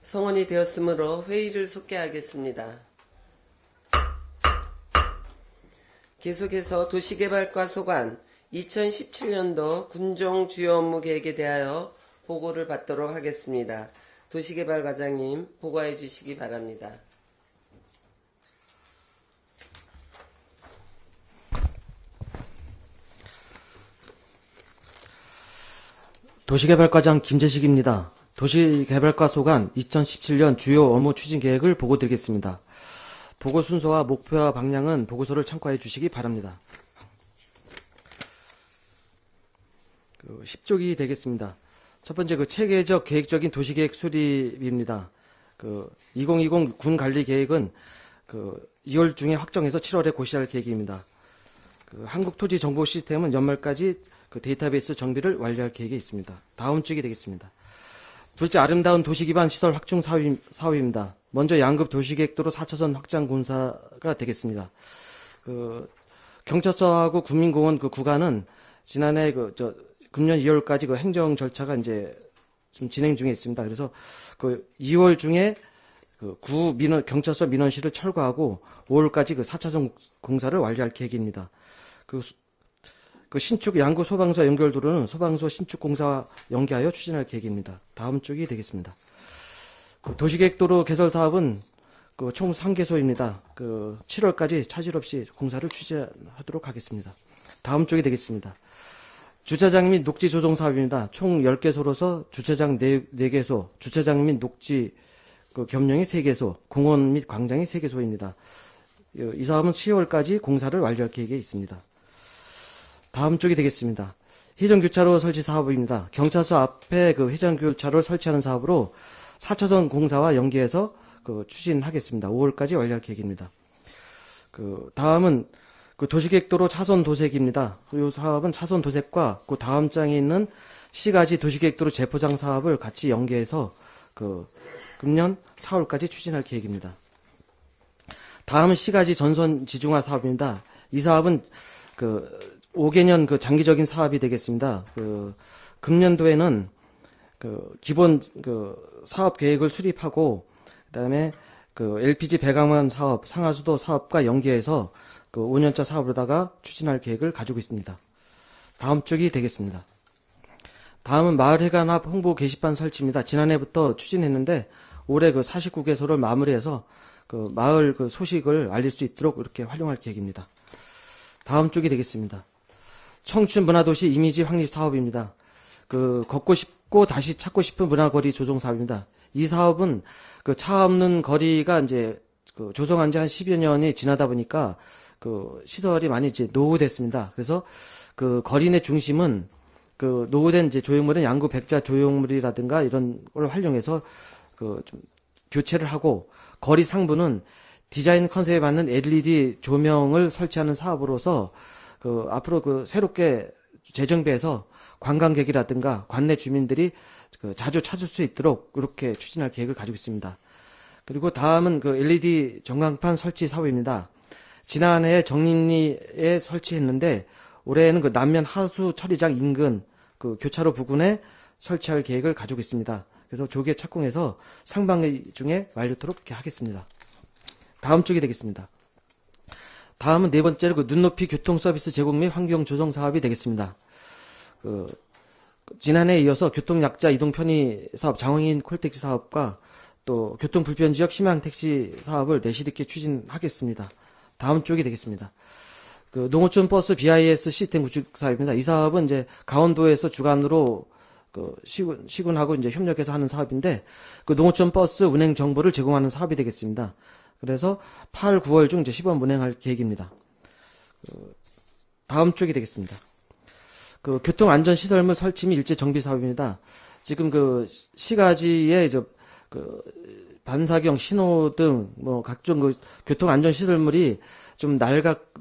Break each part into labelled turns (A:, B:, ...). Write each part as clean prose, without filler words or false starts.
A: 성원이 되었으므로 회의를 속개하겠습니다. 계속해서 도시개발과 소관 2017년도 군정 주요 업무 계획에 대하여 보고를 받도록 하겠습니다. 도시개발과장님 보고해 주시기 바랍니다.
B: 도시개발과장 김재식입니다. 도시개발과 소관 2017년 주요 업무 추진 계획을 보고드리겠습니다. 보고 순서와 목표와 방향은 보고서를 참고해 주시기 바랍니다. 10쪽이 되겠습니다. 첫 번째 체계적 계획적인 도시계획 수립입니다. 2020 군관리 계획은 2월 중에 확정해서 7월에 고시할 계획입니다. 한국토지정보 시스템은 연말까지 데이터베이스 정비를 완료할 계획에 있습니다. 다음 쪽이 되겠습니다. 둘째, 아름다운 도시기반 시설 확충 사업입니다. 먼저 양급 도시계획도로 4차선 확장 공사가 되겠습니다. 경찰서하고 국민공원 구간은 지난해 금년 2월까지 행정 절차가 이제 좀 진행 중에 있습니다. 그래서 2월 중에 경찰서 민원실을 철거하고 5월까지 4차선 공사를 완료할 계획입니다. 신축 양구 소방서 연결도로는 소방서 신축 공사와 연계하여 추진할 계획입니다. 다음 쪽이 되겠습니다. 도시계획도로 개설 사업은 총 3개소입니다. 7월까지 차질 없이 공사를 추진하도록 하겠습니다. 다음 쪽이 되겠습니다. 주차장 및 녹지 조성 사업입니다. 총 10개소로서 주차장 4개소, 주차장 및 녹지 겸용이 3개소, 공원 및 광장이 3개소입니다. 이 사업은 10월까지 공사를 완료할 계획에 있습니다. 다음 쪽이 되겠습니다. 회전교차로 설치 사업입니다. 경찰서 앞에 회전교차로를 설치하는 사업으로 4차선 공사와 연계해서 추진하겠습니다. 5월까지 완료할 계획입니다. 다음은 도시계획도로 차선 도색입니다. 이 사업은 차선 도색과 다음 장에 있는 시가지 도시계획도로 재포장 사업을 같이 연계해서 금년 4월까지 추진할 계획입니다. 다음은 시가지 전선 지중화 사업입니다. 이 사업은 5개년 장기적인 사업이 되겠습니다. 금년도에는 기본 사업 계획을 수립하고 그다음에 LPG 배관원 사업, 상하수도 사업과 연계해서 5년차 사업으로다가 추진할 계획을 가지고 있습니다. 다음 쪽이 되겠습니다. 다음은 마을회관 앞 홍보 게시판 설치입니다. 지난해부터 추진했는데 올해 49개소를 마무리해서 마을 소식을 알릴 수 있도록 이렇게 활용할 계획입니다. 다음 쪽이 되겠습니다. 청춘 문화도시 이미지 확립 사업입니다. 걷고 싶고 다시 찾고 싶은 문화거리 조성 사업입니다. 이 사업은 차 없는 거리가 이제 조성한 지 한 10여 년이 지나다 보니까 시설이 많이 이제 노후됐습니다. 그래서 거리 내 중심은 노후된 이제 조형물은 양구 백자 조형물이라든가 이런 걸 활용해서 좀 교체를 하고 거리 상부는 디자인 컨셉에 맞는 LED 조명을 설치하는 사업으로서 앞으로 새롭게 재정비해서 관광객이라든가 관내 주민들이 자주 찾을 수 있도록 이렇게 추진할 계획을 가지고 있습니다. 그리고 다음은 LED 전광판 설치 사업입니다. 지난해 정림리에 설치했는데 올해는 남면 하수 처리장 인근 교차로 부근에 설치할 계획을 가지고 있습니다. 그래서 조기에 착공해서 상반기 중에 완료토록 이렇게 하겠습니다. 다음 쪽이 되겠습니다. 다음은 네 번째로 눈높이 교통 서비스 제공 및 환경 조성 사업이 되겠습니다. 지난해에 이어서 교통약자 이동 편의 사업 장애인 콜택시 사업과 또 교통 불편 지역 희망 택시 사업을 내실있게 추진하겠습니다. 다음 쪽이 되겠습니다. 농어촌 버스 BIS 시스템 구축 사업입니다. 이 사업은 이제 강원도에서 주관으로 시군하고 이제 협력해서 하는 사업인데 농어촌 버스 운행 정보를 제공하는 사업이 되겠습니다. 그래서 8, 9월 중 이제 시범 운행할 계획입니다. 다음 쪽이 되겠습니다. 교통안전시설물 설치 및 일제 정비 사업입니다. 지금 시가지에 이제 반사경 신호등 각종 교통안전시설물이 좀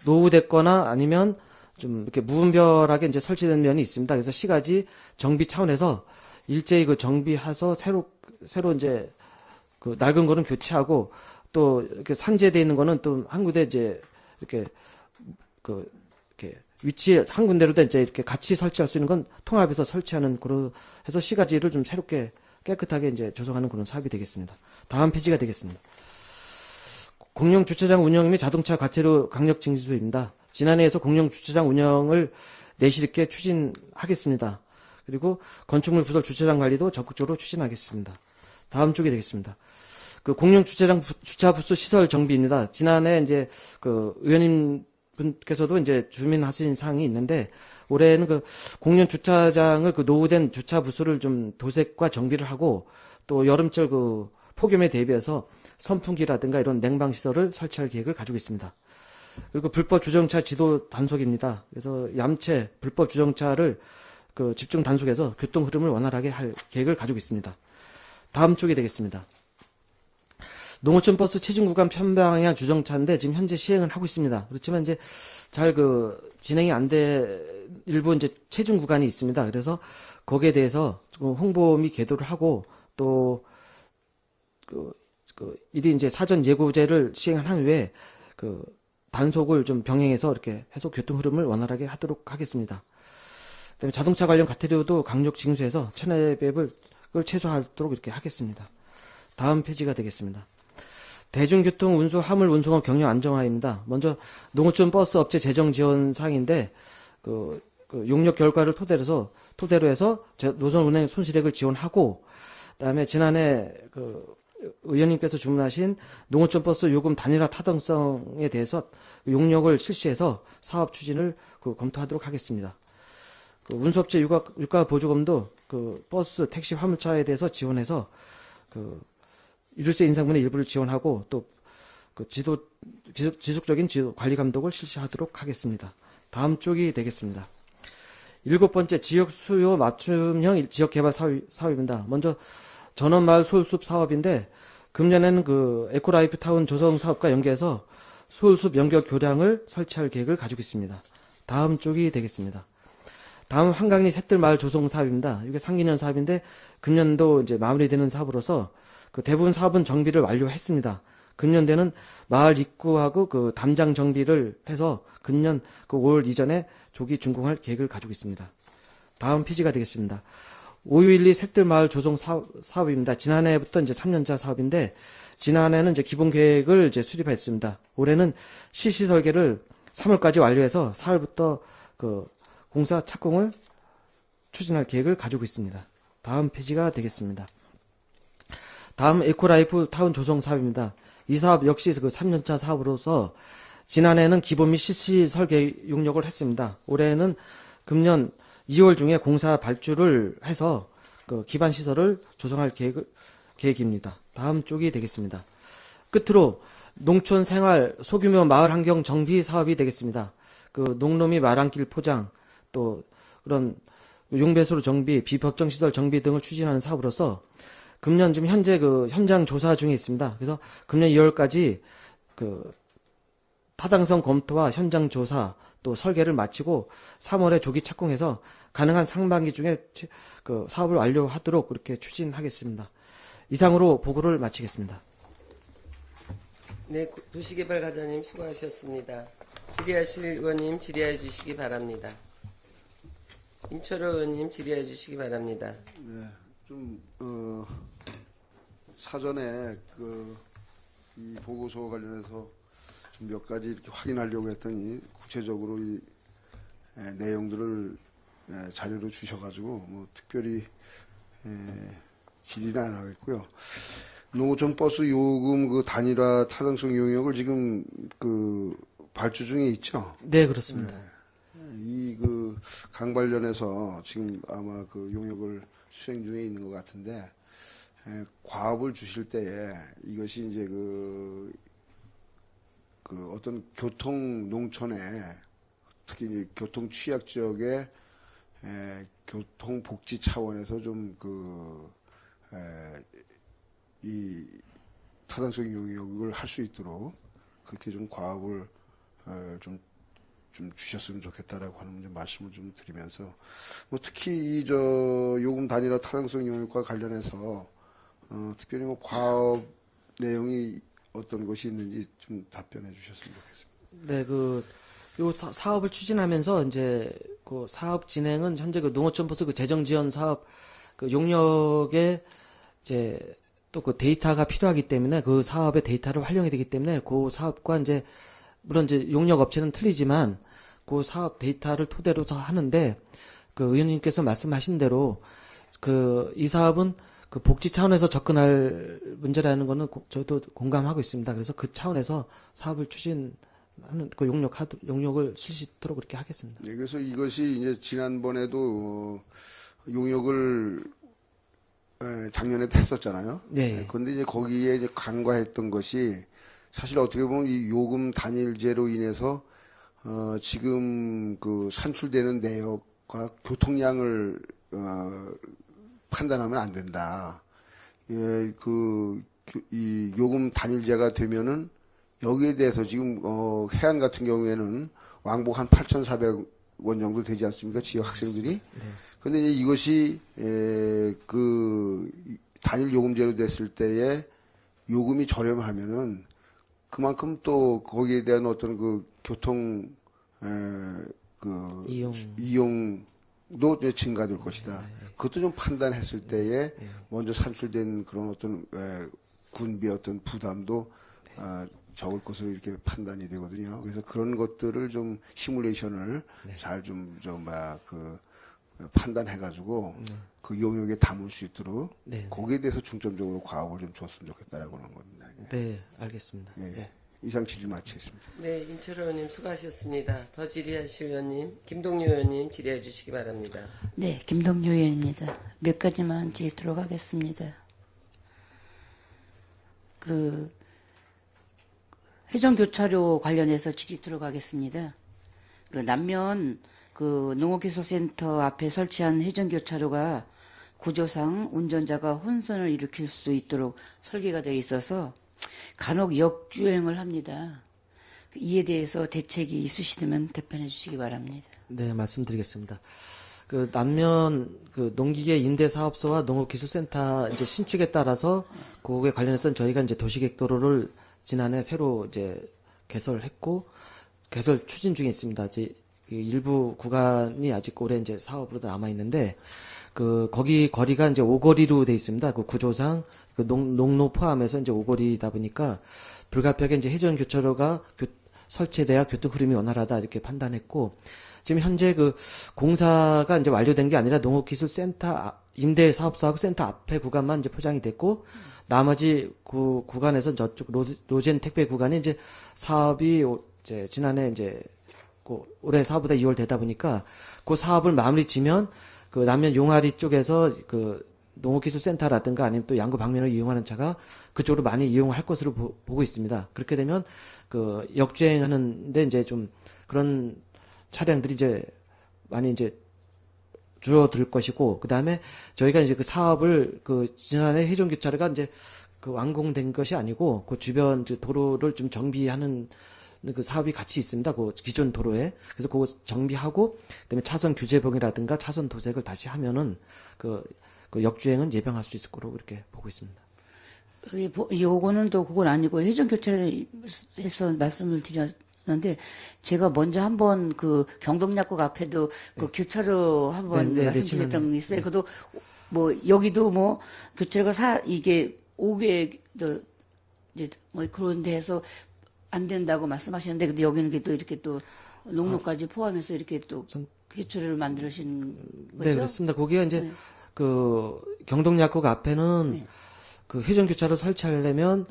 B: 노후됐거나 아니면 좀 이렇게 무분별하게 이제 설치된 면이 있습니다. 그래서 시가지 정비 차원에서 일제히 정비해서 새로 이제 낡은 거는 교체하고 또 이렇게 산재되어 있는 거는 또 한 군데 이제 이렇게 이렇게 위치 한 군데로 이제 이렇게 같이 설치할 수 있는 건 통합해서 설치하는 그런 해서 시가지를 좀 새롭게 깨끗하게 이제 조성하는 그런 사업이 되겠습니다. 다음 페이지가 되겠습니다. 공영 주차장 운영 및 자동차 과태료 강력 징수입니다. 지난해에서 공영 주차장 운영을 내실 있게 추진하겠습니다. 그리고 건축물 부설 주차장 관리도 적극적으로 추진하겠습니다. 다음 쪽이 되겠습니다. 그 공영 주차장 주차 부스 시설 정비입니다. 지난해 이제 그 의원님 분께서도 이제 주민하신 사항이 있는데 올해는 그 공영 주차장을 그 노후된 주차 부스를 좀 도색과 정비를 하고 또 여름철 그 폭염에 대비해서 선풍기라든가 이런 냉방 시설을 설치할 계획을 가지고 있습니다. 그리고 불법 주정차 지도 단속입니다. 그래서 얌체 불법 주정차를 그 집중 단속해서 교통 흐름을 원활하게 할 계획을 가지고 있습니다. 다음 쪽이 되겠습니다. 농어촌 버스 체중 구간 편방향 주정차인데 지금 현재 시행을 하고 있습니다. 그렇지만 이제 잘 그 진행이 안 돼 일부 이제 체중 구간이 있습니다. 그래서 거기에 대해서 홍보 및 계도를 하고 또 이리 이제 사전 예고제를 시행한 후에 그 단속을 좀 병행해서 이렇게 해서 교통 흐름을 원활하게 하도록 하겠습니다. 그다음에 자동차 관련 과태료도 강력 징수해서 1,200을 최소화하도록 이렇게 하겠습니다. 다음 페이지가 되겠습니다. 대중교통 운수 화물 운송업 경영 안정화입니다. 먼저 농어촌 버스 업체 재정 지원 사항인데 그 용역 결과를 토대로 해서 노선 운행 손실액을 지원하고 그다음에 지난해 그 의원님께서 주문하신 농어촌 버스 요금 단일화 타당성에 대해서 용역을 실시해서 사업 추진을 검토하도록 하겠습니다. 그 운수업체 유가 보조금도 그 버스, 택시, 화물차에 대해서 지원해서 그 유류세 인상분의 일부를 지원하고 또 그 지속적인 관리 감독을 실시하도록 하겠습니다. 다음 쪽이 되겠습니다. 7번째 지역 수요 맞춤형 지역 개발 사업입니다. 먼저 전원마을 소울숲 사업인데 금년에는 그 에코라이프 타운 조성 사업과 연계해서 소울숲 연결 교량을 설치할 계획을 가지고 있습니다. 다음 쪽이 되겠습니다. 다음 한강리 샛들마을 조성 사업입니다. 이게 상기년 사업인데 금년도 이제 마무리되는 사업으로서 그 대부분 사업은 정비를 완료했습니다. 금년대는 마을 입구하고 그 담장 정비를 해서 금년 그 5월 이전에 조기 준공할 계획을 가지고 있습니다. 다음 페이지가 되겠습니다. 5612 샛들마을 조성 사업입니다. 지난해부터 이제 3년차 사업인데 지난해는 이제 기본 계획을 이제 수립했습니다. 올해는 실시 설계를 3월까지 완료해서 4월부터 그 공사 착공을 추진할 계획을 가지고 있습니다. 다음 페이지가 되겠습니다. 다음 에코라이프 타운 조성 사업입니다. 이 사업 역시 그 3년차 사업으로서 지난해는 기본 및 실시 설계 용역을 했습니다. 올해는 금년 2월 중에 공사 발주를 해서 그 기반 시설을 조성할 계획입니다. 다음 쪽이 되겠습니다. 끝으로 농촌 생활 소규모 마을 환경 정비 사업이 되겠습니다. 그 농로미 마랑길 포장 또 그런 용배수로 정비, 비법정 시설 정비 등을 추진하는 사업으로서 금년 지금 현재 그 현장 조사 중에 있습니다. 그래서 금년 2월까지 그 타당성 검토와 현장 조사 또 설계를 마치고 3월에 조기 착공해서 가능한 상반기 중에 그 사업을 완료하도록 그렇게 추진하겠습니다. 이상으로 보고를 마치겠습니다.
A: 네, 도시개발과장님 수고하셨습니다. 질의하실 의원님 질의해 주시기 바랍니다. 임철호 의원님 질의해 주시기 바랍니다.
C: 네, 사전에 이 보고서 관련해서 좀 몇 가지 이렇게 확인하려고 했더니 구체적으로 이 내용들을 자료로 주셔가지고 뭐 특별히 질의는 안 하겠고요. 농어촌 버스 요금 그 단일화 타당성 용역을 지금 발주 중에 있죠.
B: 네, 그렇습니다.
C: 이 강 관련해서 지금 아마 그 용역을 수행 중에 있는 것 같은데 과업을 주실 때에 이것이 이제 어떤 교통 농촌에 특히 이제 교통 취약 지역의 교통 복지 차원에서 좀 이 타당성 용역을 할 수 있도록 그렇게 좀 과업을 좀 주셨으면 좋겠다라고 하는 좀 말씀을 좀 드리면서 뭐 특히 요금 단일화 타당성 용역과 관련해서 특별히 뭐 과업 내용이 어떤 것이 있는지 좀 답변해 주셨으면 좋겠습니다.
B: 네, 요 사업을 추진하면서 이제 그 사업 진행은 현재 그 농어촌 버스 그 재정 지원 사업 그 용역에 이제 또 그 데이터가 필요하기 때문에 그 사업의 데이터를 활용해야 되기 때문에 그 사업과 이제 물론 이제 용역 업체는 틀리지만 그 사업 데이터를 토대로 하는데 그 의원님께서 말씀하신 대로 그 이 사업은 그 복지 차원에서 접근할 문제라는 거는 저도 공감하고 있습니다. 그래서 그 차원에서 사업을 추진하는 그 용역을 실시토록 그렇게 하겠습니다.
C: 네, 그래서 이것이 이제 지난번에도 용역을 작년에도 했었잖아요.
B: 네.
C: 그런데 이제 거기에 이제 간과했던 것이 사실 어떻게 보면 이 요금 단일제로 인해서 지금 그 산출되는 내역과 교통량을 판단하면 안 된다. 예, 이 요금 단일제가 되면은 여기에 대해서 지금 해안 같은 경우에는 왕복 한 8,400원 정도 되지 않습니까? 지역 학생들이. 근데 이제 이것이 그 단일 요금제로 됐을 때에 요금이 저렴하면은 그만큼 또 거기에 대한 어떤 그 교통 이용도 이제 증가될 것이다. 그것도 좀 판단했을 때에 먼저 산출된 그런 어떤 군비 어떤 부담도 적을 것으로 이렇게 판단이 되거든요. 그래서 그런 것들을 좀 시뮬레이션을 잘 좀 판단해가지고 그 용역에 담을 수 있도록 거기에 대해서 중점적으로 과업을 좀 줬으면 좋겠다라고 하는 겁니다. 예.
B: 네, 알겠습니다.
C: 예.
B: 네.
C: 이상 질의 마치겠습니다.
A: 네, 임철호 의원님 수고하셨습니다. 더 질의하실 의원님, 김동률 의원님 질의해 주시기 바랍니다.
D: 네, 김동률 의원입니다. 몇 가지만 질의하도록 하겠습니다. 그 회전교차로 관련해서 질의하도록 하겠습니다. 그 남면 그 농업기술센터 앞에 설치한 회전교차로가 구조상 운전자가 혼선을 일으킬 수 있도록 설계가 되어 있어서 간혹 역주행을 합니다. 이에 대해서 대책이 있으시다면 답변해 주시기 바랍니다.
B: 네, 말씀드리겠습니다. 그 남면 그 농기계 임대사업소와 농업기술센터 이제 신축에 따라서 그거에 관련해서는 저희가 이제 도시계획도로를 지난해 새로 이제 개설했고 개설 추진 중에 있습니다. 이제 그 일부 구간이 아직 올해 이제 사업으로 남아 있는데 그 거기 거리가 이제 오거리로 돼 있습니다. 그 구조상 그 농로 포함해서 이제 오거리다 보니까 불가피하게 이제 해전교차로가 설치돼야 교통 흐름이 원활하다 이렇게 판단했고 지금 현재 그 공사가 이제 완료된 게 아니라 농업기술센터 임대사업소하고 센터 앞에 구간만 이제 포장이 됐고 나머지 그 구간에서 저쪽 노젠 택배 구간이 이제 사업이 이제 지난해 이제 그 올해 사업보다 2월 되다 보니까 그 사업을 마무리 지면 그 남면 용화리 쪽에서 그 농업기술센터라든가 아니면 또 양구 방면을 이용하는 차가 그쪽으로 많이 이용할 것으로 보고 있습니다. 그렇게 되면 그 역주행하는데 이제 좀 그런 차량들이 이제 많이 이제 줄어들 것이고 그 다음에 저희가 이제 그 사업을 그 지난해 해전교차로가 이제 그 완공된 것이 아니고 그 주변 도로를 좀 정비하는 그 사업이 같이 있습니다. 그 기존 도로에. 그래서 그거 정비하고 그다음에 차선 규제봉이라든가 차선 도색을 다시 하면은 그 역주행은 예방할 수 있을 거로 그렇게 보고 있습니다.
D: 요거는 또 그건 아니고 회전교차로에서 말씀을 드렸는데 제가 먼저 한번 그 경동약국 앞에도 그 교차로 한번 말씀드렸던 게 있어요. 그도 뭐 여기도 뭐 교차로가 이게 5개 이제 뭐 그런 데에서 안 된다고 말씀하셨는데 근데 여기는 또 이렇게 또 농로까지 포함해서 이렇게 또 교차로를 만들으신 거죠?
B: 네, 그렇습니다. 거기가 이제 그 경동약국 앞에는 그 회전교차로 설치하려면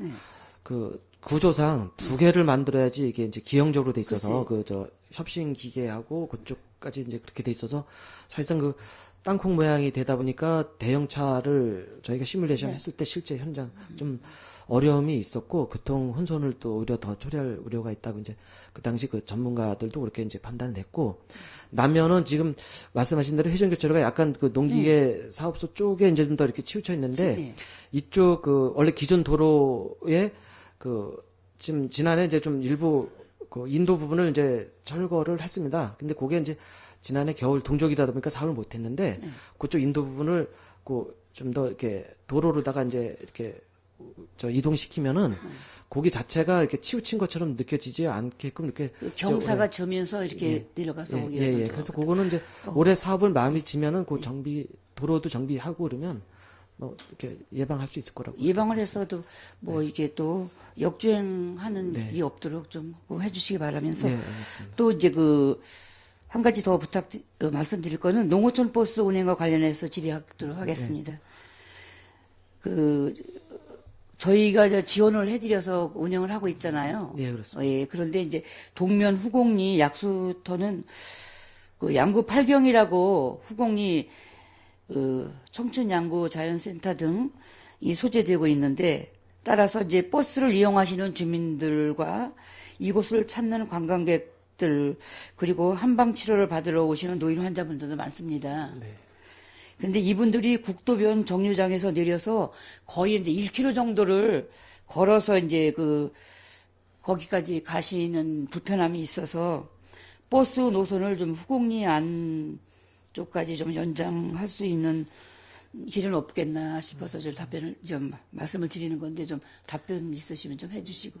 B: 그 구조상 2개를 만들어야지 이게 이제 기형적으로 돼 있어서 그 저 협심 기계하고 그쪽까지 이제 그렇게 돼 있어서 사실상 그 땅콩 모양이 되다 보니까 대형차를 저희가 시뮬레이션 했을 때 실제 현장 좀 어려움이 있었고 교통 혼선을 또 오히려 더 초래할 우려가 있다고 이제 그 당시 그 전문가들도 그렇게 이제 판단을 했고 남면은 지금 말씀하신 대로 회전교차로가 약간 그 농기계 사업소 쪽에 이제 좀 더 이렇게 치우쳐 있는데 이쪽 그 원래 기존 도로에 그 지금 지난해 이제 좀 일부 그 인도 부분을 이제 철거를 했습니다. 근데 그게 이제 지난해 겨울 동족이다 보니까 사업을 못 했는데 그쪽 인도 부분을 그 좀 더 이렇게 도로로다가 이제 이렇게 저 이동시키면은 고기 자체가 이렇게 치우친 것처럼 느껴지지 않게끔 이렇게
D: 그 경사가 져면서 이렇게 내려가서
B: 그래서 그거는 이제 올해 사업을 마무리 지면은 그 도로도 정비하고 그러면 뭐 이렇게 예방할 수 있을 거라고.
D: 예방을 했어도 뭐 이게 또 역주행하는
B: 네.
D: 일이 없도록 좀 해주시기 바라면서
B: 네, 알겠습니다.
D: 또 이제 한 가지 더 말씀드릴 거는 농어촌 버스 운행과 관련해서 질의하도록 하겠습니다. 저희가 이제 지원을 해드려서 운영을 하고 있잖아요.
B: 예, 그렇습니다.
D: 예, 그런데 이제 동면 후곡리 약수터는 양구 8경이라고 후곡리 청춘 양구 자연센터 등이 소재되고 있는데 따라서 이제 버스를 이용하시는 주민들과 이곳을 찾는 관광객들 그리고 한방 치료를 받으러 오시는 노인 환자분들도 많습니다. 근데 이분들이 국도변 정류장에서 내려서 거의 이제 1km 정도를 걸어서 이제 거기까지 가시는 불편함이 있어서 버스 노선을 좀 후곡리 안 쪽까지 좀 연장할 수 있는 길은 없겠나 싶어서 좀 말씀을 드리는 건데 좀 답변 있으시면 좀 해주시고.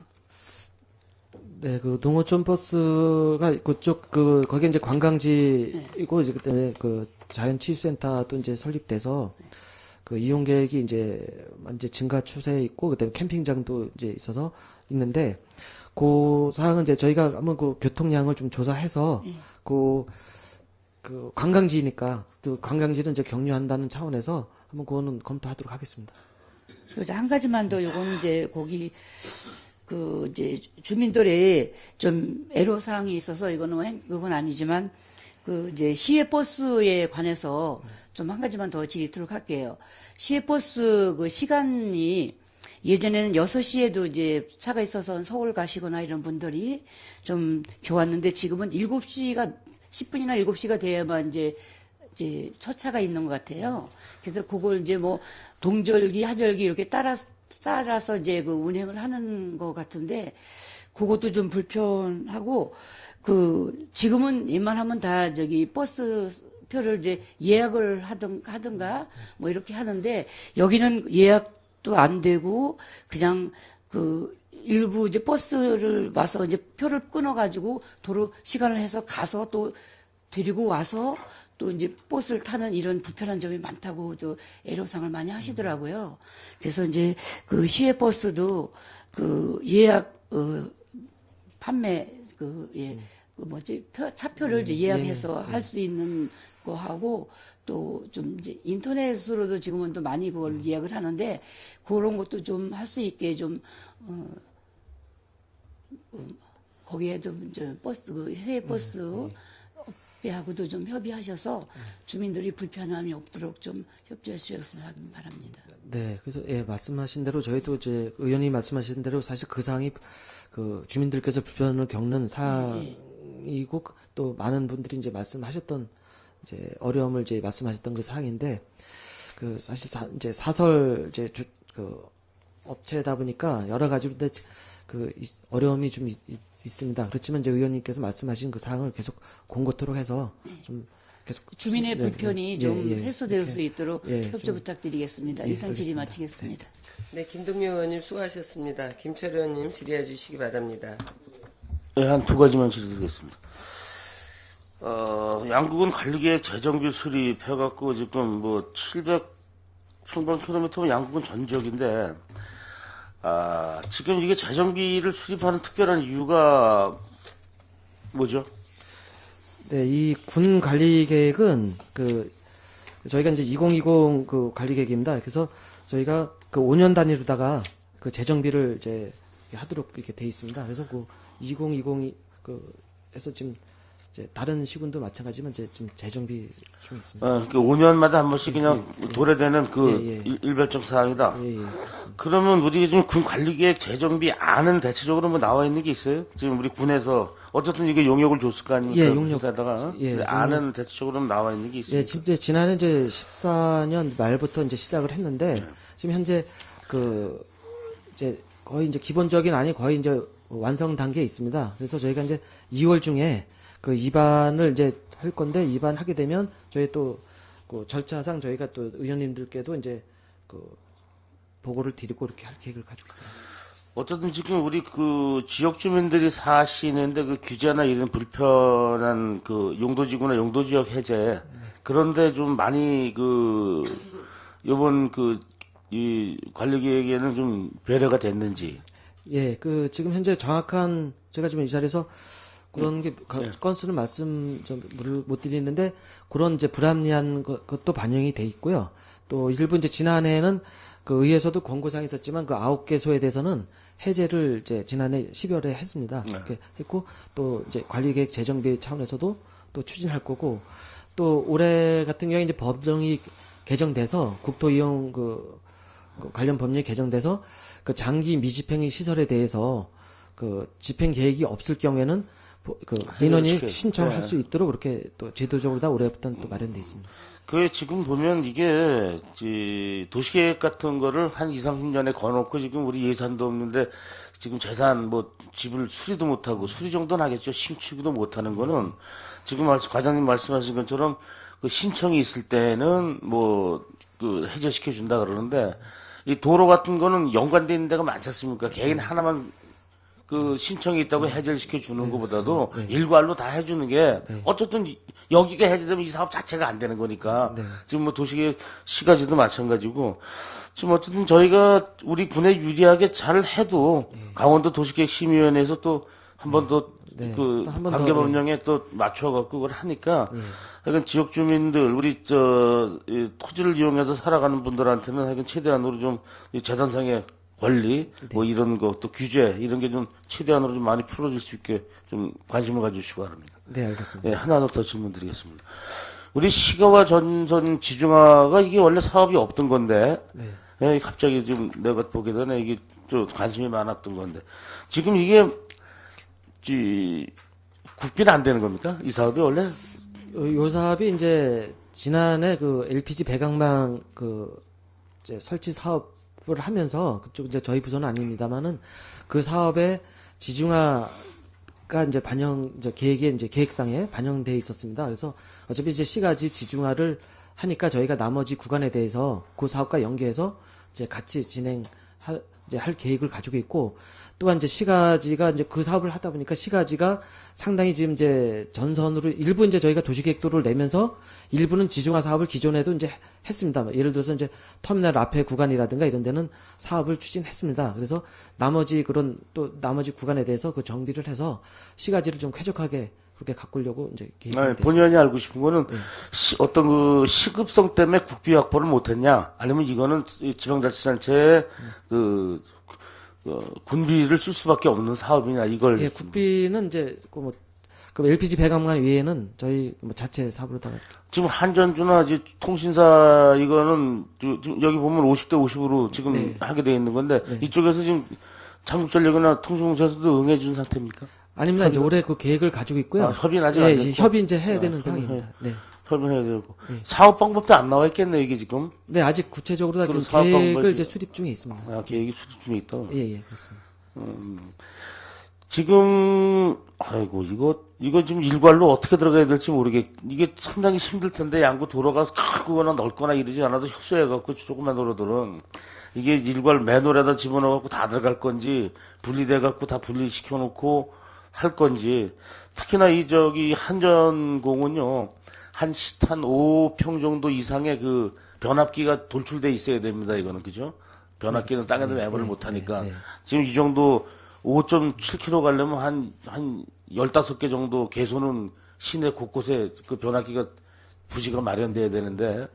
B: 네, 농어촌 버스가 그쪽 거기 이제 관광지이고 이제 그다음에 자연치유센터도 이제 설립돼서 이용객이 이제 증가 추세에 있고 그다음에 캠핑장도 이제 있어서 있는데 그 사항은 이제 저희가 한번 교통량을 좀 조사해서 관광지니까 또 관광지는 이제 격려한다는 차원에서 한번 그거는 검토하도록 하겠습니다.
D: 그래서 한 가지만 더 요거는 이제 거기 이제 주민들의 좀 애로사항이 있어서 그건 아니지만 이제 시외버스에 관해서 좀 한 가지만 더 질의토록 할게요. 시외버스 시간이 예전에는 6시에도 이제 차가 있어서 서울 가시거나 이런 분들이 좀 좋았는데 지금은 7시가 10분이나 7시가 돼야만 이제 첫 차가 있는 것 같아요. 그래서 그걸 이제 동절기, 하절기 이렇게 따라서 이제 운행을 하는 것 같은데 그것도 좀 불편하고 지금은 웬만하면 다 버스 표를 이제 예약을 하든가 뭐 이렇게 하는데 여기는 예약도 안 되고 그냥 일부 이제 버스를 와서 이제 표를 끊어가지고 도로 시간을 해서 가서 또 데리고 와서 또 이제 버스를 타는 이런 불편한 점이 많다고 애로사항을 많이 하시더라고요. 그래서 이제 시외버스도 예약 판매 차표를 이제 예약해서 할 수 있는 거 하고 또 좀 이제 인터넷으로도 지금은 또 많이 그걸 예약을 하는데 그런 것도 좀 할 수 있게 좀 거기에 좀 버스 시외버스 업계하고도 좀 협의하셔서 주민들이 불편함이 없도록 좀 협조해 주셨으면 바랍니다.
B: 네, 그래서 말씀하신 대로 저희도 이제 의원님 말씀하신 대로 사실 그 사항이 주민들께서 불편을 겪는 사항이고 또 많은 분들이 이제 말씀하셨던 이제 어려움을 이제 말씀하셨던 그 사항인데 사실 이제 사설 업체다 보니까 여러 가지로 어려움이 좀 있습니다. 그렇지만 이제 의원님께서 말씀하신 그 사항을 계속 공고토록 해서 좀 계속
D: 주민의 불편이 좀 해소될 수 있도록 협조
B: 좀,
D: 부탁드리겠습니다. 이상 질의 마치겠습니다.
A: 네, 김동률 의원님 수고하셨습니다. 김철 의원님 질의해 주시기 바랍니다.
E: 네, 한 두 가지만 질의드리겠습니다. 양국은 관리계획 재정비 수립해갖고 지금 700평방킬로미터면 양국은 전적인데, 지금 이게 재정비를 수립하는 특별한 이유가 뭐죠?
B: 네, 이 군 관리 계획은 저희가 이제 2020 관리 계획입니다. 그래서 저희가 5년 단위로다가 재정비를 이제 하도록 이렇게 돼 있습니다. 그래서 2020 에서 지금 이제 다른 시군도 마찬가지지만 이제 지금 재정비 중에 있습니다.
E: 5년마다 한 번씩 그냥 도래되는 일별적 사항이다. 그러면 우리 지금 군 관리계획 재정비 안은 대체적으로 나와 있는 게 있어요? 지금 우리 군에서 어쨌든 이게 용역을 줬을 거 아닙니까? 용역에다가 안은 대체적으로 나와 있는 게 있어요.
B: 지난해 이제 14년 말부터 이제 시작을 했는데 지금 현재 이제 거의 이제 기본적인 안이 거의 이제 완성 단계에 있습니다. 그래서 저희가 이제 2월 중에 입안을 이제 할 건데 입안하게 되면 저희 또 절차상 저희가 또 의원님들께도 이제 보고를 드리고 이렇게 할 계획을 가지고 있습니다.
E: 어쨌든 지금 우리 지역 주민들이 사시는데 규제나 이런 불편한 용도지구나 용도지역 해제 그런데 좀 많이 이번 이 관리 계획에는 좀 배려가 됐는지.
B: 예, 지금 현재 정확한, 제가 지금 이 자리에서 그런 게, 건수는 말씀 좀 못 드리는데, 그런 이제 불합리한 것도 반영이 돼 있고요. 또 일부 이제 지난해에는 의회에서도 권고사항이 있었지만 9개소에 대해서는 해제를 이제 지난해 12월에 했습니다. 그렇게 했고, 또 이제 관리계획 재정비 차원에서도 또 추진할 거고, 또 올해 같은 경우에 이제 법령이 개정돼서 국토이용 관련 법령이 개정돼서 장기 미집행 시설에 대해서 집행 계획이 없을 경우에는 민원이 신청할 수 있도록 그렇게 또 제도적으로 다 올해부터 또 마련돼 있습니다.
E: 지금 보면 이게 도시계획 같은 거를 한 2, 30년에 거놓고 지금 우리 예산도 없는데 지금 재산 집을 수리도 못하고 수리 정도는 하겠죠. 신축도 못하는 거는 지금 과장님 말씀하신 것처럼 신청이 있을 때는 해제시켜 준다 그러는데 이 도로 같은 거는 연관돼 있는 데가 많지 않습니까? 개인 하나만 신청이 있다고 해제를 시켜주는 것보다도 일괄로 다 해주는 게 어쨌든 여기가 해제되면 이 사업 자체가 안 되는 거니까 지금 도시계획 시가지도 마찬가지고 지금 어쨌든 저희가 우리 군에 유리하게 잘 해도 강원도 도시계획 심의위원회에서 또 한 번 더 관계법령에 또 맞춰갖고 그걸 하니까 하여간 지역 주민들 우리 토지를 이용해서 살아가는 분들한테는 하여간 최대한으로 좀 재산상의 권리, 이런 거, 또 규제, 이런 게 좀 최대한으로 좀 많이 풀어질 수 있게 좀 관심을 가주시기 바랍니다.
B: 네, 알겠습니다.
E: 네, 하나 더 질문 드리겠습니다. 우리 시가와 전선 지중화가 이게 원래 사업이 없던 건데, 갑자기 지금 내가 보게 되네, 이게 좀 관심이 많았던 건데, 지금 이게, 국비는 안 되는 겁니까? 이 사업이 원래?
B: 요 사업이 이제 지난해 LPG 배관망 이제 설치 사업을 하면서 그쪽 이제 저희 부서는 아닙니다만은 그 사업에 지중화가 이제 이제 계획에 이제 계획상에 반영돼 있었습니다. 그래서 어차피 이제 시가지 지중화를 하니까 저희가 나머지 구간에 대해서 그 사업과 연계해서 이제 같이 할 계획을 가지고 있고 또한 이제 시가지가 이제 그 사업을 하다 보니까 시가지가 상당히 지금 이제 전선으로 일부 이제 저희가 도시계획도를 내면서 일부는 지중화 사업을 기존에도 이제 했습니다. 예를 들어서 이제 터미널 앞에 구간이라든가 이런 데는 사업을 추진했습니다. 그래서 나머지 구간에 대해서 정비를 해서 시가지를 좀 쾌적하게 그렇게 가꾸려고 이제 계획이 됐습니다.
E: 본연이 알고 싶은 거는 어떤 시급성 때문에 국비 확보를 못했냐, 아니면 이거는 지방자치단체의 군비를 쓸 수밖에 없는 사업이냐 이걸.
B: 예, 국비는 이제 LPG 배관망 외에는 저희 자체 사업으로 다.
E: 지금 한전주나 통신사 이거는 지금 여기 보면 50대 50으로 지금 하게 돼 있는 건데 이쪽에서 지금 한국전력이나 통신공사에서도 응해준 상태입니까?
B: 아닙니다. 이제 올해 계획을 가지고 있고요.
E: 협의는 아직 안 됐고.
B: 협의 이제 해야 되는 상황입니다. 네.
E: 협의해야 되고. 사업 방법도 안 나와 있겠네 이게 지금.
B: 네, 아직 구체적으로 다
E: 사업
B: 계획을
E: 방법이-
B: 이제 수립 중에 있습니다.
E: 계획이 수립 중에 있다.
B: 예, 그렇습니다.
E: 지금 이거 지금 일괄로 어떻게 들어가야 될지 이게 상당히 힘들 텐데 양구 도로가 크거나 넓거나 이러지 않아도 협소해갖고 조그만 도로들은 이게 일괄 맨홀에다 집어넣어갖고 다 들어갈 건지 분리돼갖고 다 분리시켜놓고 할 건지 특히나 한전공은요 한 5평 정도 이상의 변압기가 돌출돼 있어야 됩니다. 이거는 그죠? 변압기는 땅에다 매몰을 못하니까 지금 이 정도 5.7km 가려면 한 15개 정도 개소는 시내 곳곳에 변압기가 부지가 마련돼야 되는데,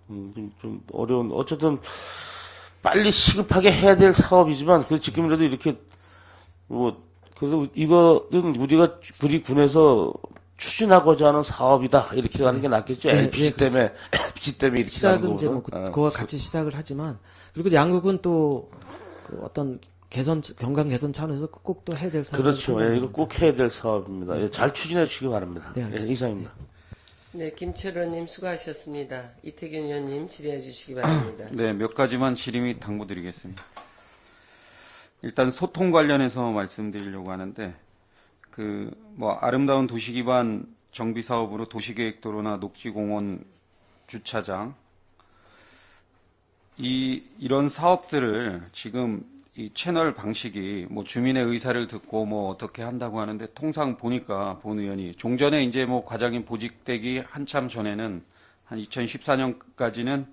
E: 좀 어려운, 어쨌든, 빨리 시급하게 해야 될 사업이지만, 지금이라도 이렇게, 그래서 이거는 우리 군에서 추진하고자 하는 사업이다. 이렇게 가는 게 낫겠죠. LPG 때문에 이렇게
B: 시작은
E: 가는
B: 이제
E: 거거든.
B: 그거와 같이 시작을 하지만, 그리고 양국은 또, 어떤 경강 개선 차원에서 꼭 또 해야 될 사업.
E: 그렇죠. 이거 꼭 해야 될 사업입니다. 잘 추진해 주시기 바랍니다.
B: 네, 알겠습니다.
E: 이상입니다.
A: 네, 김철호님 수고하셨습니다. 이태균 의원님 질의해 주시기 바랍니다.
F: 네, 몇 가지만 질의 및 당부드리겠습니다. 일단 소통 관련해서 말씀드리려고 하는데, 아름다운 도시 기반 정비 사업으로 도시계획도로나 녹지공원 주차장, 이런 사업들을 지금 이 채널 방식이 주민의 의사를 듣고 어떻게 한다고 하는데 통상 보니까 본 의원이 종전에 이제 과장님 보직되기 한참 전에는 한 2014년까지는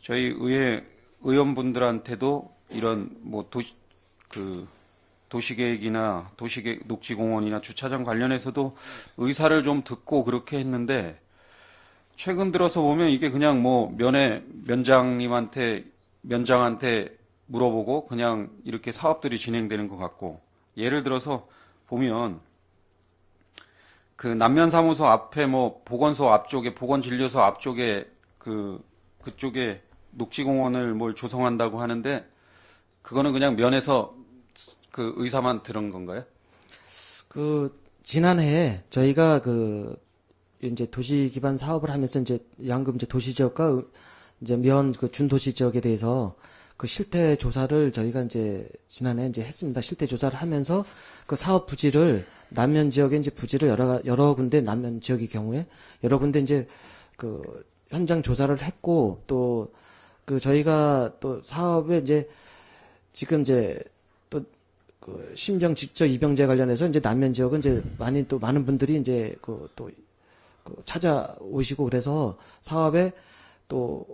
F: 저희 의회 의원분들한테도 이런 뭐 도시계획이나 녹지공원이나 주차장 관련해서도 의사를 좀 듣고 그렇게 했는데 최근 들어서 보면 이게 그냥 뭐 면장한테 물어보고 그냥 이렇게 사업들이 진행되는 것 같고, 예를 들어서 보면 그 남면사무소 앞에 뭐 보건소 앞쪽에 보건진료소 앞쪽에 그쪽에 녹지공원을 뭘 조성한다고 하는데 그거는 그냥 면에서 그 의사만 들은 건가요?
B: 지난해에 저희가 이제 도시 기반 사업을 하면서 이제 양금 이제 도시 지역과 이제 준도시 지역에 대해서 그 실태 조사를 저희가 이제 지난해 이제 했습니다. 실태 조사를 하면서 그 사업 부지를 남면 지역에 이제 부지를 여러 군데 남면 지역의 경우에 여러 군데 이제 그 현장 조사를 했고 또 저희가 또 사업에 이제 지금 이제 또 그 신병 직접 입영제 관련해서 이제 남면 지역은 이제 많은 분들이 이제 찾아오시고 그래서 사업에 또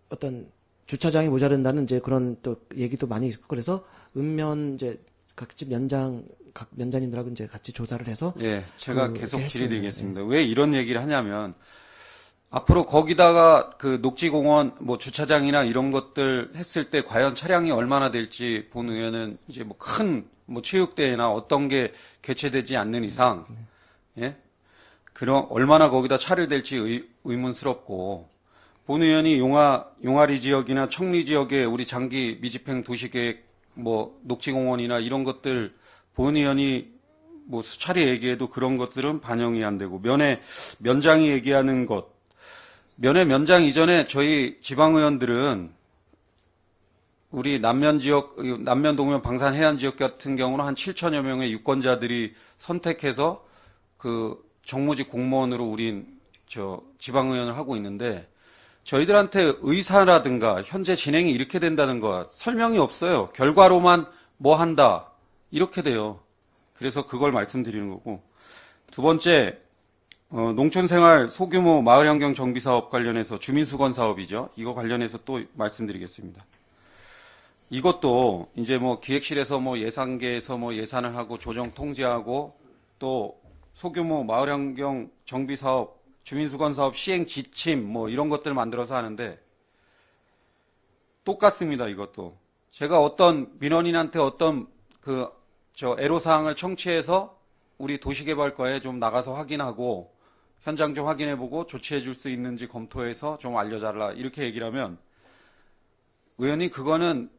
B: 어떤 주차장이 모자란다는 이제 그런 또 얘기도 많이 있고 그래서 이제 각 면장님들하고 이제 같이 조사를 해서
F: 제가 계속 질의드리겠습니다. 왜 이런 얘기를 하냐면 앞으로 거기다가 그 녹지공원 뭐 주차장이나 이런 것들 했을 때 과연 차량이 얼마나 될지 본 의원은 이제 뭐 큰 체육대회나 어떤 게 개최되지 않는 이상 그럼 얼마나 거기다 차를 댈지 의문스럽고, 본 의원이 용화리 지역이나 청리 지역에 우리 장기 미집행 도시계획 뭐 녹지공원이나 이런 것들 본 의원이 뭐 수차례 얘기해도 그런 것들은 반영이 안 되고, 면장이 얘기하는 것, 면장 이전에 저희 지방의원들은 우리 남면 지역, 남면 동면 방산 해안 지역 같은 경우는 한 7천여 명의 유권자들이 선택해서 그 정무직 공무원으로 우린 지방의원을 하고 있는데 저희들한테 의사라든가 현재 진행이 이렇게 된다는 거 설명이 없어요. 결과로만 뭐 한다 이렇게 돼요. 그래서 그걸 말씀드리는 거고, 두 번째 농촌생활 소규모 마을환경 정비사업 관련해서 주민수건 사업이죠. 이거 관련해서 또 말씀드리겠습니다. 이것도 이제 뭐 기획실에서 뭐 예산계에서 뭐 예산을 하고 조정 통제하고 또 소규모 마을환경 정비사업, 주민수건사업 시행 지침 뭐 이런 것들 만들어서 하는데 똑같습니다. 이것도 제가 어떤 민원인한테 어떤 애로사항을 청취해서 우리 도시개발과에 좀 나가서 확인하고 현장 좀 확인해보고 조치해 줄 수 있는지 검토해서 좀 알려달라 이렇게 얘기를 하면 의원이 그거는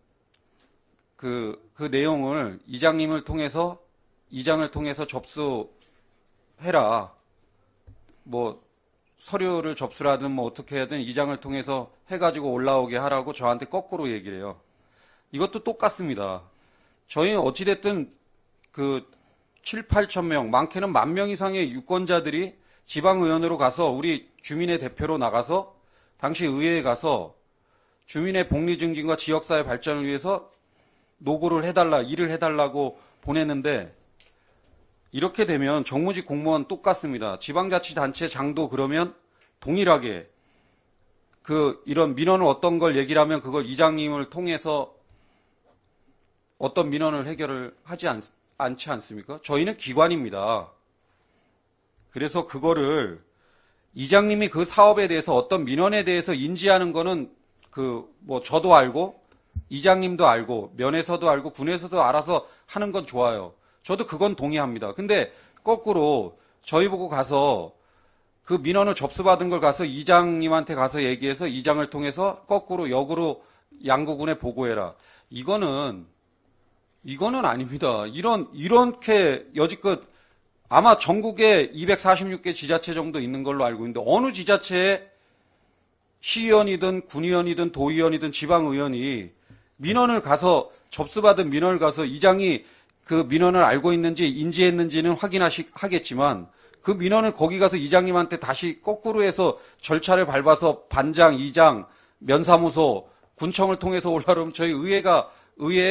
F: 그 내용을 이장을 통해서 접수해라. 뭐 서류를 접수라든 뭐 어떻게 해야든 이장을 통해서 해가지고 올라오게 하라고 저한테 거꾸로 얘기를 해요. 이것도 똑같습니다. 저희 어찌됐든 7, 8천 명, 많게는 10,000명 이상의 유권자들이 지방의원으로 가서 우리 주민의 대표로 나가서 당시 의회에 가서 주민의 복리 증진과 지역사회 발전을 위해서 노고를 해달라, 일을 해달라고 보냈는데 이렇게 되면 정무직 공무원 똑같습니다. 지방자치단체 장도 그러면 동일하게 이런 민원을 어떤 걸 얘기를 하면 그걸 이장님을 통해서 어떤 민원을 해결을 하지 않지 않습니까? 저희는 기관입니다. 그래서 그거를 이장님이 그 사업에 대해서 어떤 민원에 대해서 인지하는 거는 저도 알고 이장님도 알고 면에서도 알고 군에서도 알아서 하는 건 좋아요. 저도 그건 동의합니다. 근데 거꾸로 저희 보고 가서 그 민원을 접수받은 걸 가서 이장님한테 가서 얘기해서 이장을 통해서 거꾸로 역으로 양구군에 보고해라. 이거는 아닙니다. 이렇게 여지껏 아마 전국에 246개 지자체 정도 있는 걸로 알고 있는데 어느 지자체에 시의원이든 군의원이든 도의원이든 지방의원이 민원을 가서 접수받은 민원을 가서 이장이 그 민원을 알고 있는지 인지했는지는 확인하겠지만 그 민원을 거기 가서 이장님한테 다시 거꾸로 해서 절차를 밟아서 반장, 이장, 면사무소, 군청을 통해서 올라오면 저희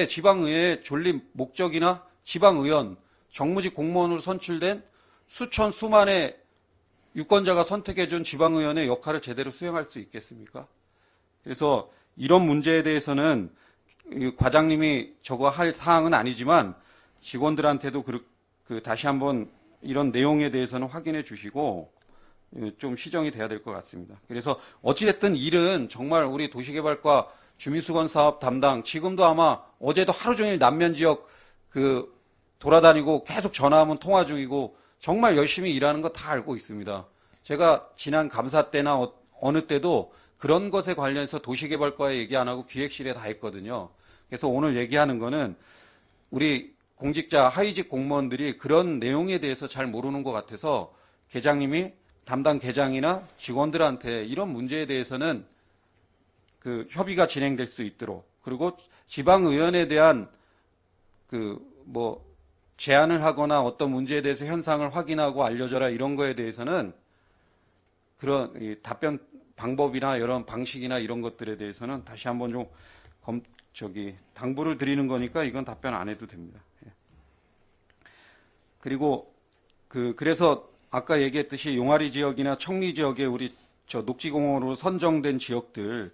F: 지방의회의 존립 목적이나 지방의원, 정무직 공무원으로 선출된 수만의 유권자가 선택해준 지방의원의 역할을 제대로 수행할 수 있겠습니까? 그래서 이런 문제에 대해서는 과장님이 저거 할 사항은 아니지만 직원들한테도 다시 한번 이런 내용에 대해서는 확인해 주시고 좀 시정이 돼야 될 것 같습니다. 그래서 어찌됐든 일은 정말 우리 도시개발과 주민수건사업 담당, 지금도 아마 어제도 하루 종일 남면 지역 돌아다니고 계속 전화하면 통화 중이고 정말 열심히 일하는 거 다 알고 있습니다. 제가 지난 감사 때나 어느 때도 그런 것에 관련해서 도시개발과에 얘기 안 하고 기획실에 다 했거든요. 그래서 오늘 얘기하는 거는 우리 공직자 하위직 공무원들이 그런 내용에 대해서 잘 모르는 것 같아서 계장님이 담당 계장이나 직원들한테 이런 문제에 대해서는 협의가 진행될 수 있도록, 그리고 지방의원에 대한 제안을 하거나 어떤 문제에 대해서 현상을 확인하고 알려줘라 이런 거에 대해서는 그런 답변 방법이나 여러 방식이나 이런 것들에 대해서는 다시 한번 좀 당부를 드리는 거니까 이건 답변 안 해도 됩니다. 예. 그리고 그래서 아까 얘기했듯이 용화리 지역이나 청리 지역에 우리 녹지공원으로 선정된 지역들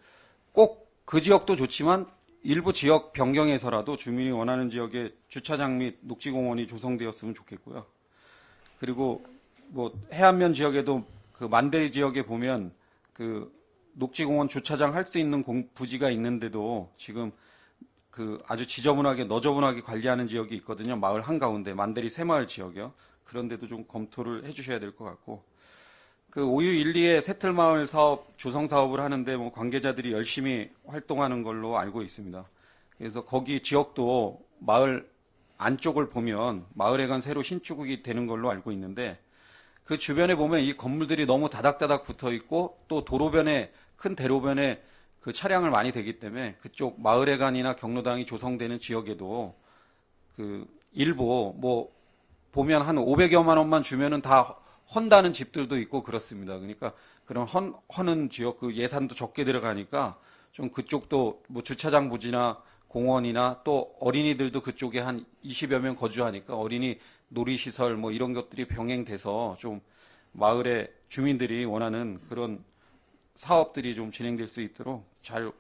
F: 꼭 그 지역도 좋지만 일부 지역 변경해서라도 주민이 원하는 지역에 주차장 및 녹지공원이 조성되었으면 좋겠고요. 그리고 해안면 지역에도 만대리 지역에 보면 녹지공원 주차장 할 수 있는 부지가 있는데도 지금 아주 지저분하게 너저분하게 관리하는 지역이 있거든요. 마을 한가운데 만대리 새마을 지역이요. 그런데도 좀 검토를 해주셔야 될 것 같고, 오유 1, 2의 새틀마을 사업 조성 사업을 하는데 관계자들이 열심히 활동하는 걸로 알고 있습니다. 그래서 거기 지역도 마을 안쪽을 보면 마을회관 새로 신축이 되는 걸로 알고 있는데 그 주변에 보면 이 건물들이 너무 다닥다닥 붙어 있고 또 도로변에 큰 대로변에 차량을 많이 대기 때문에 그쪽 마을회관이나 경로당이 조성되는 지역에도 일부 보면 한 500여만 원만 주면은 다 헌다는 집들도 있고 그렇습니다. 그러니까 그런 허는 지역 예산도 적게 들어가니까 좀 그쪽도 주차장 부지나 공원이나 또 어린이들도 그쪽에 한 20여 명 거주하니까 어린이 놀이시설 이런 것들이 병행돼서 좀 마을의 주민들이 원하는 그런 사업들이 좀 진행될 수 있도록 잘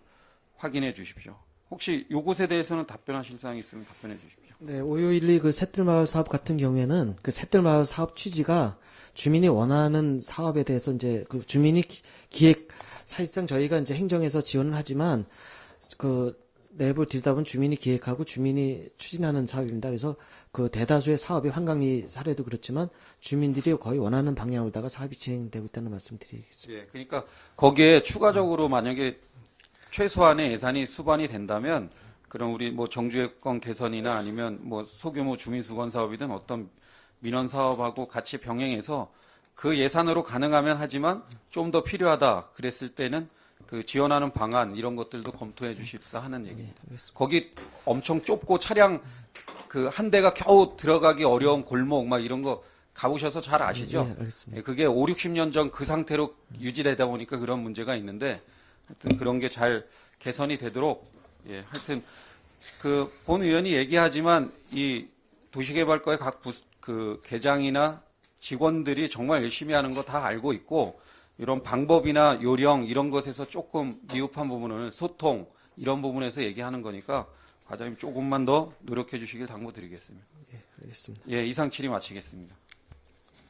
F: 확인해 주십시오. 혹시 요것에 대해서는 답변하실 사항이 있으면 답변해 주십시오.
B: 네, 5512 새뜰마을 사업 같은 경우에는 새뜰마을 사업 취지가 주민이 원하는 사업에 대해서 이제 주민이 사실상 저희가 이제 행정에서 지원을 하지만 내부 들여다보면 주민이 기획하고 주민이 추진하는 사업입니다. 그래서 대다수의 사업이 환강리 사례도 그렇지만 주민들이 거의 원하는 방향으로다가 사업이 진행되고 있다는 말씀드리겠습니다.
F: 예, 그러니까 거기에 추가적으로 만약에 최소한의 예산이 수반이 된다면 그럼 우리 정주회권 개선이나 아니면 소규모 주민수건 사업이든 어떤 민원 사업하고 같이 병행해서 그 예산으로 가능하면 하지만 좀 더 필요하다 그랬을 때는 지원하는 방안 이런 것들도 검토해 주십사 하는 얘기입니다. 거기 엄청 좁고 차량 한 대가 겨우 들어가기 어려운 골목 이런 거 가보셔서 잘 아시죠?
B: 네, 알겠습니다.
F: 예, 그게 5, 60년 전 그 상태로 유지되다 보니까 그런 문제가 있는데 하여튼 그런 게 잘 개선이 되도록 하여튼 본 의원이 얘기하지만 이 도시개발과의 각 계장이나 직원들이 정말 열심히 하는 거 다 알고 있고 이런 방법이나 요령 이런 것에서 조금 미흡한 부분을 소통 이런 부분에서 얘기하는 거니까 과장님 조금만 더 노력해 주시길 당부드리겠습니다.
B: 예, 알겠습니다.
F: 예, 이상 질의 마치겠습니다.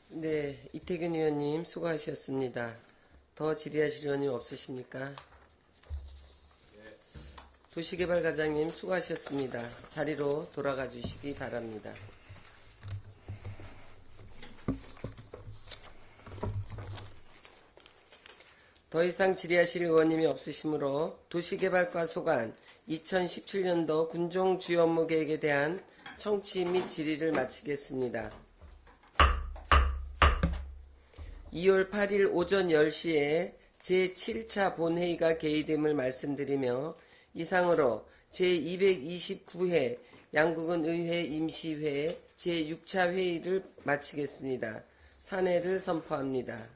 A: 네, 이태균 의원님 수고하셨습니다. 더 질의하실 의원님 없으십니까? 도시개발과장님 수고하셨습니다. 자리로 돌아가 주시기 바랍니다. 더 이상 질의하실 의원님이 없으시므로 도시개발과 소관 2017년도 군종 주요 업무 계획에 대한 청취 및 질의를 마치겠습니다. 2월 8일 오전 10시에 제7차 본회의가 개의됨을 말씀드리며 이상으로 제229회 양국은 의회 임시회 제6차 회의를 마치겠습니다. 산회를 선포합니다.